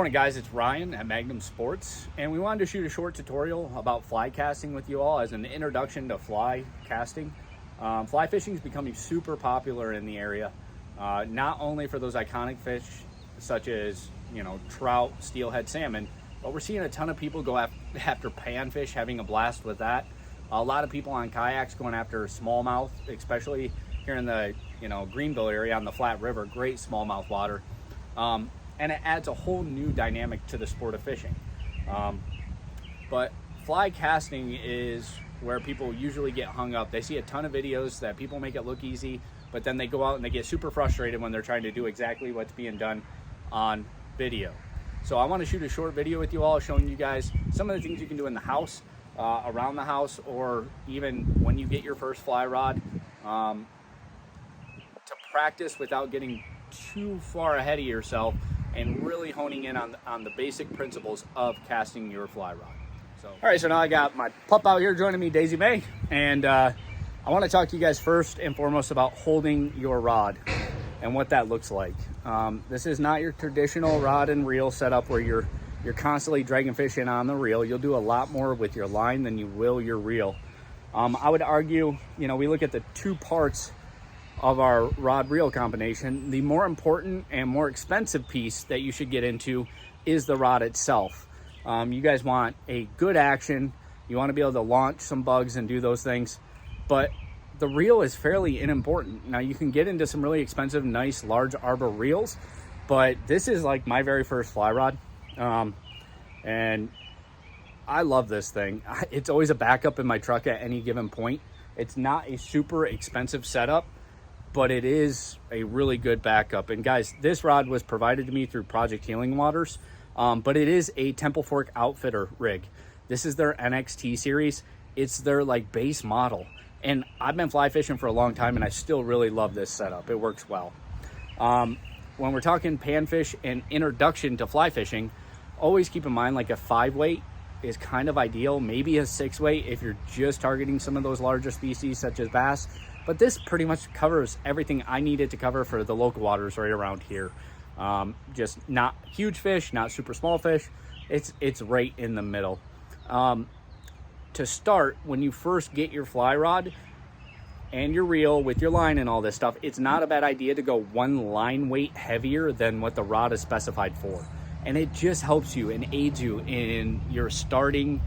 morning, guys. It's Ryan at Magnum Sports, and we wanted to shoot a short tutorial about fly casting with you all as an introduction to fly casting. Fly fishing is becoming super popular in the area, not only for those iconic fish such as, trout, steelhead, salmon, but we're seeing a ton of people go after panfish, having a blast with that. A lot of people on kayaks going after smallmouth, especially here in the Greenville area on the Flat River. Great smallmouth water. And it adds a whole new dynamic to the sport of fishing. But fly casting is where people usually get hung up. They see a ton of videos that people make it look easy, but then they go out and they get super frustrated when they're trying to do exactly what's being done on video. So I want to shoot a short video with you all showing you guys some of the things you can do in the house, around the house, or even when you get your first fly rod, to practice without getting too far ahead of yourself and really honing in on the basic principles of casting your fly rod. So, all right, so now I got my pup out here joining me, Daisy May, and I want to talk to you guys first and foremost about holding your rod and what that looks like. This is not your traditional rod and reel setup where you're constantly dragging fish in on the reel. You'll do a lot more with your line than you will your reel. I would argue, we look at the two parts of our rod reel combination. The more important and more expensive piece that you should get into is the rod itself. You guys want a good action. You want to be able to launch some bugs and do those things, but the reel is fairly unimportant. Now you can get into some really expensive, nice, large arbor reels, but this is like my very first fly rod. And I love this thing. It's always a backup in my truck at any given point. It's not a super expensive setup, but it is a really good backup. And guys, this rod was provided to me through Project Healing Waters, but it is a Temple Fork Outfitter rig. This is their NXT series. It's their base model. And I've been fly fishing for a long time and I still really love this setup. It works well. When we're talking panfish and introduction to fly fishing, always keep in mind a 5-weight is kind of ideal, maybe a 6-weight if you're just targeting some of those larger species such as bass. But this pretty much covers everything I needed to cover for the local waters right around here. Just not huge fish, not super small fish. It's right in the middle. To start, when you first get your fly rod and your reel with your line and all this stuff, it's not a bad idea to go one line weight heavier than what the rod is specified for. And it just helps you and aids you in your starting,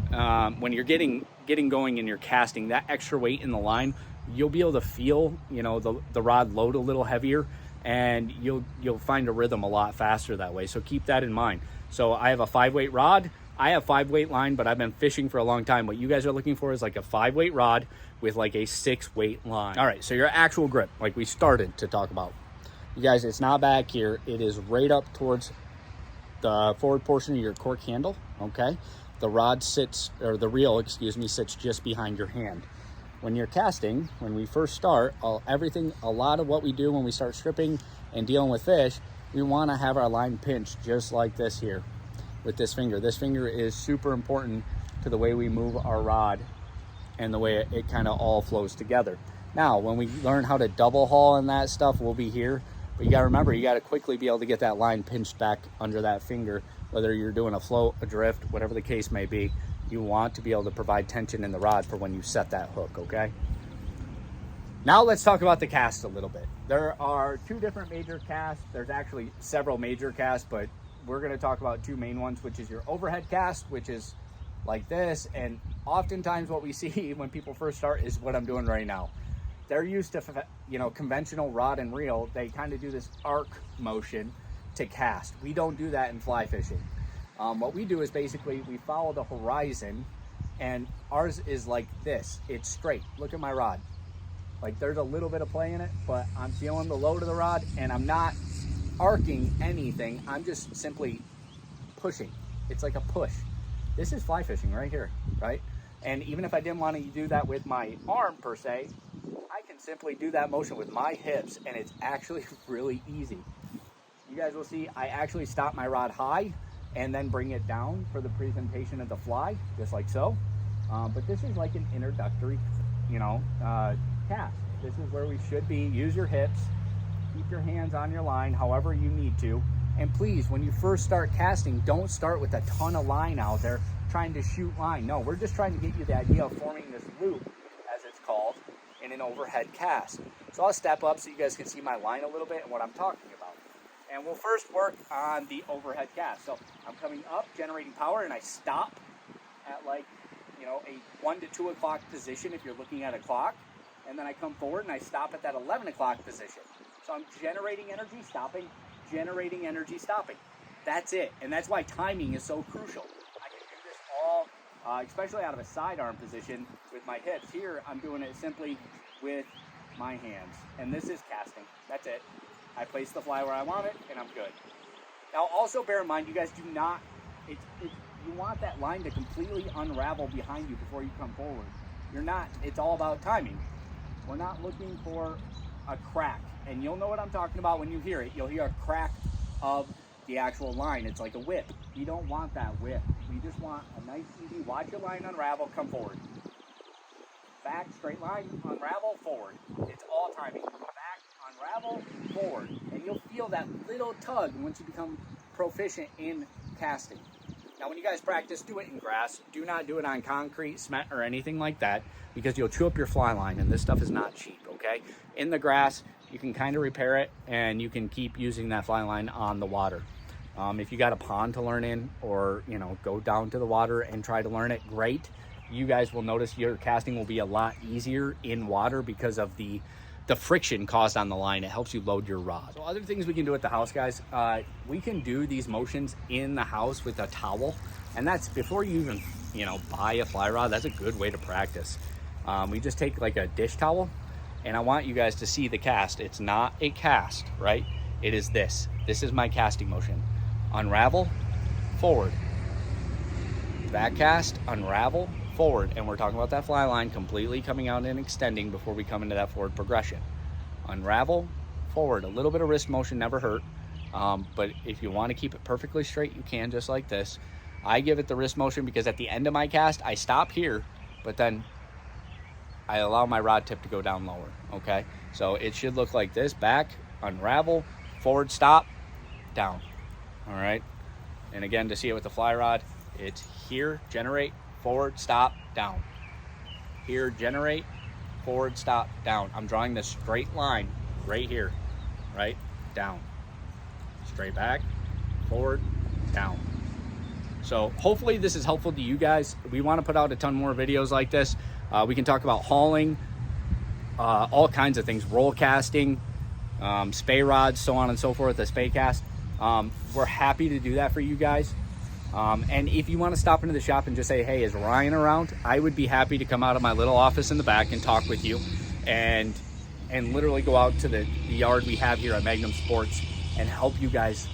when you're getting going in your casting, that extra weight in the line, you'll be able to feel, the rod load a little heavier, and you'll find a rhythm a lot faster that way. So keep that in mind. So I have a 5-weight rod. I have 5-weight line, but I've been fishing for a long time. What you guys are looking for is a 5-weight rod with a 6-weight line. All right, so your actual grip, like we started to talk about. You guys, it's not back here. It is right up towards the forward portion of your cork handle, okay? The rod sits, or the reel, sits just behind your hand. When you're casting, when we first start, a lot of what we do when we start stripping and dealing with fish, we want to have our line pinched just like this here with this finger. This finger is super important to the way we move our rod and the way it kind of all flows together. Now, when we learn how to double haul and that stuff, we'll be here. But you got to remember, you got to quickly be able to get that line pinched back under that finger, whether you're doing a float, a drift, whatever the case may be. You want to be able to provide tension in the rod for when you set that hook, okay? Now let's talk about the cast a little bit. There are two different major casts. There's actually several major casts, but we're going to talk about two main ones, which is your overhead cast, which is like this. And oftentimes what we see when people first start is what I'm doing right now. They're used to, conventional rod and reel. They kind of do this arc motion to cast. We don't do that in fly fishing. What we do is basically we follow the horizon, and ours is like this. It's straight. Look at my rod. There's a little bit of play in it, but I'm feeling the load of the rod, and I'm not arcing anything. I'm just simply pushing. It's like a push. This is fly fishing right here, right? And even if I didn't want to do that with my arm per se, I can simply do that motion with my hips, and it's actually really easy. You guys will see I actually stop my rod high and then bring it down for the presentation of the fly, just like so. But this is like an introductory, cast. This is where we should be. Use your hips, keep your hands on your line however you need to, And please, when you first start casting, don't start with a ton of line out there trying to shoot line. No, we're just trying to get you the idea of forming this loop, as it's called, in an overhead cast. So I'll step up so you guys can see my line a little bit and what I'm talking about. And we'll first work on the overhead cast. So I'm coming up, generating power, and I stop at like, you know, a 1 to 2 o'clock position if you're looking at a clock. And then I come forward and I stop at that 11 o'clock position. So I'm generating energy, stopping, generating energy, stopping. That's it. And that's why timing is so crucial. I can do this all, especially out of a sidearm position with my hips. Here, I'm doing it simply with my hands. And this is casting. That's it. I place the fly where I want it, and I'm good. Now, also bear in mind, you guys do not, you want that line to completely unravel behind you before you come forward. You're not, it's all about timing. We're not looking for a crack, and you'll know what I'm talking about when you hear it. You'll hear a crack of the actual line. It's like a whip. You don't want that whip. We just want a nice, easy, watch your line unravel, come forward. Back, straight line, unravel, forward. It's all timing. Back, unravel, forward. And you'll feel that little tug once you become proficient in casting. Now, when you guys practice, do it in grass. Do not do it on concrete, cement, or anything like that, because you'll chew up your fly line, and this stuff is not cheap, okay? In the grass, you can kind of repair it, and you can keep using that fly line on the water. If you got a pond to learn in, or, you know, go down to the water and try to learn it, great. You guys will notice your casting will be a lot easier in water because of the friction caused on the line. It helps you load your rod. So other things we can do at the house, guys, we can do these motions in the house with a towel, and that's before you even, you know, buy a fly rod. That's a good way to practice. We just take like a dish towel, and I want you guys to see the cast. It's not a cast, right? It is this. This is my casting motion. Unravel, forward. Back cast, unravel, forward. And we're talking about that fly line completely coming out and extending before we come into that forward progression. Unravel, forward. A little bit of wrist motion never hurt, but if you want to keep it perfectly straight, you can, just like this. I give it the wrist motion because at the end of my cast, I stop here, but then I allow my rod tip to go down lower, okay? So it should look like this. Back, unravel, forward, stop, down, all right? And again, to see it with the fly rod, it's here, generate, forward, stop, down. Here, generate, forward, stop, down. I'm drawing this straight line right here, right? Down. Straight back, forward, down. So hopefully this is helpful to you guys. We want to put out a ton more videos like this. We can talk about hauling, all kinds of things, roll casting, spay rods, so on and so forth, a spay cast. We're happy to do that for you guys. And if you want to stop into the shop and just say, hey, is Ryan around? I would be happy to come out of my little office in the back and talk with you and literally go out to the yard we have here at Magnum Sports and help you guys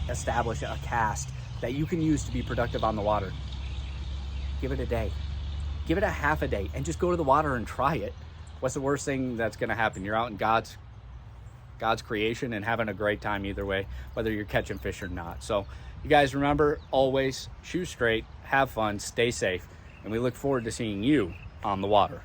establish a cast that you can use to be productive on the water. Give it a day. Give it a half a day and just go to the water and try it. What's the worst thing that's going to happen? You're out in God's creation and having a great time either way, whether you're catching fish or not. So you guys remember, always shoot straight, have fun, stay safe, and we look forward to seeing you on the water.